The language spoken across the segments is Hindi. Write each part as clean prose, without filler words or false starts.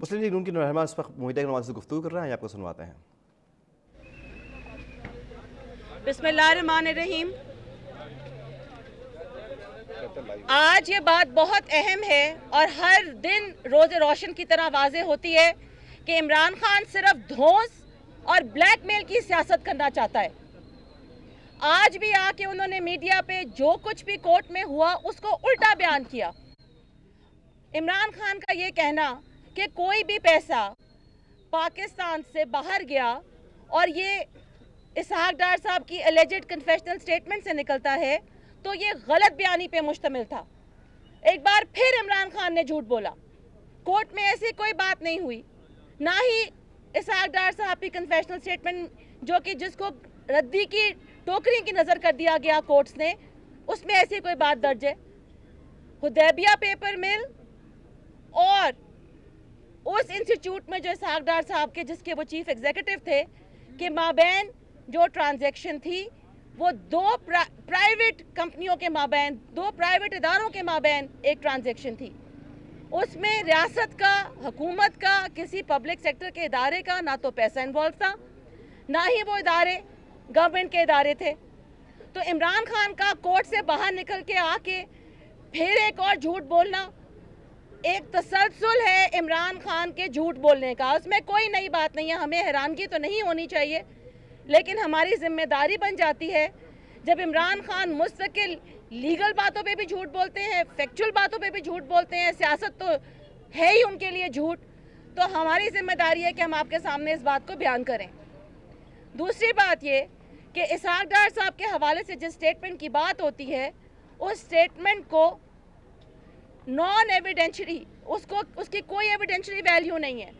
मुस्लिम लीग नून की रहनुमा इस वक्त मोहित नवाज से गुफ्तगू कर रहे हैं, आपको सुनवाते हैं। बिस्मिल्लाहिर्रहमानिर्रहीम। आज ये बात बहुत अहम है और हर दिन रोज़े रोशन की तरह वाज़े होती है कि इमरान खान सिर्फ धौंस और ब्लैकमेल की सियासत करना चाहता है। आज भी आके उन्होंने मीडिया पे जो कुछ भी कोर्ट में हुआ उसको उल्टा बयान किया। इमरान खान का ये कहना कि कोई भी पैसा पाकिस्तान से बाहर गया और ये इसहाक डार साहब की एलिजेड कन्फेशनल स्टेटमेंट से निकलता है तो ये गलत बयानी पे मुश्तमिल था। एक बार फिर इमरान खान ने झूठ बोला। कोर्ट में ऐसी कोई बात नहीं हुई, ना ही इसहाक डार साहब की कन्फेशनल स्टेटमेंट जो कि जिसको रद्दी की टोकरी की नज़र कर दिया गया कोर्ट्स ने, उसमें ऐसी कोई बात दर्ज है। हुदैबिया पेपर मिल और उस इंस्टीट्यूट में जो इसहाक डार साहब के जिसके वो चीफ एग्जीक्यूटिव थे कि माबैन जो ट्रांजैक्शन थी वो दो प्राइवेट कंपनियों के माबैन, दो प्राइवेट इदारों के माबैन एक ट्रांजैक्शन थी। उसमें रियासत का, हुकूमत का, किसी पब्लिक सेक्टर के इदारे का ना तो पैसा इन्वॉल्व था, ना ही वो इदारे गवर्नमेंट के इदारे थे। तो इमरान खान का कोर्ट से बाहर निकल के आके फिर एक और झूठ बोलना एक तसलसल है इमरान खान के झूठ बोलने का। उसमें कोई नई बात नहीं है, हमें हैरानगी तो नहीं होनी चाहिए, लेकिन हमारी जिम्मेदारी बन जाती है जब इमरान खान मुस्तकिल लीगल बातों पे भी झूठ बोलते हैं, फैक्चुअल बातों पे भी झूठ बोलते हैं, सियासत तो है ही उनके लिए झूठ, तो हमारी जिम्मेदारी है कि हम आपके सामने इस बात को बयान करें। दूसरी बात ये कि इसहाक डार साहब के हवाले से जिस स्टेटमेंट की बात होती है उस स्टेटमेंट को नॉन एविडेंशरी, उसकी कोई एविडेंशरी वैल्यू नहीं है।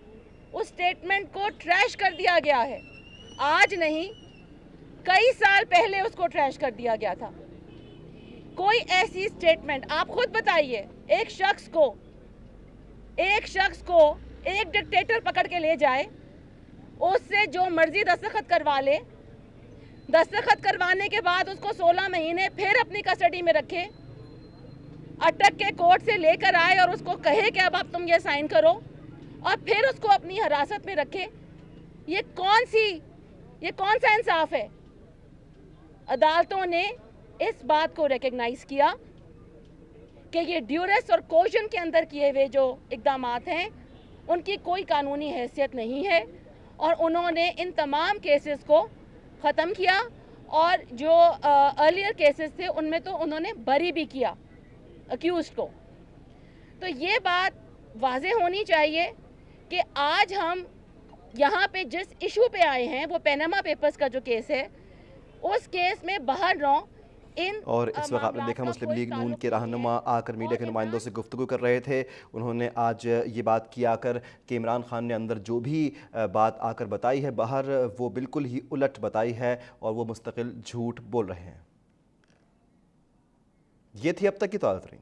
उस स्टेटमेंट को ट्रैश कर दिया गया है। आज नहीं, कई साल पहले उसको ट्रैश कर दिया गया था। कोई ऐसी स्टेटमेंट आप खुद बताइए, एक शख्स को एक डिक्टेटर पकड़ के ले जाए, उससे जो मर्जी दस्तखत करवा ले, दस्तखत करवाने के बाद उसको 16 महीने फिर अपनी कस्टडी में रखे, अटक के कोर्ट से लेकर आए और उसको कहे कि अब तुम ये साइन करो और फिर उसको अपनी हिरासत में रखे। ये कौन सा इंसाफ है? अदालतों ने इस बात को रिकग्नाइज किया कि ये ड्यूरेस और कोशन के अंदर किए हुए जो इक़दामात हैं उनकी कोई कानूनी हैसियत नहीं है और उन्होंने इन तमाम केसेस को ख़त्म किया और जो अर्लियर केसेस थे उनमें तो उन्होंने बरी भी किया अक्यूज़्ड को। तो ये बात वाज़ेह होनी चाहिए कि आज हम यहाँ पे जिस इशू पे आए हैं वो पैनामा पेपर्स का जो केस है, उस केस में बाहर रहो इन और इस वक्त आपने देखा मुस्लिम लीग नून के रहनुमा आकर मीडिया के नुमाइंदों से गुफ्तगू कर रहे थे। उन्होंने आज ये बात की आकर कि इमरान खान ने अंदर जो भी बात आकर बताई है बाहर वो बिल्कुल ही उलट बताई है और वो मुस्तकिल झूठ बोल रहे हैं। ये थी अब तक की ताज़ा तरीन।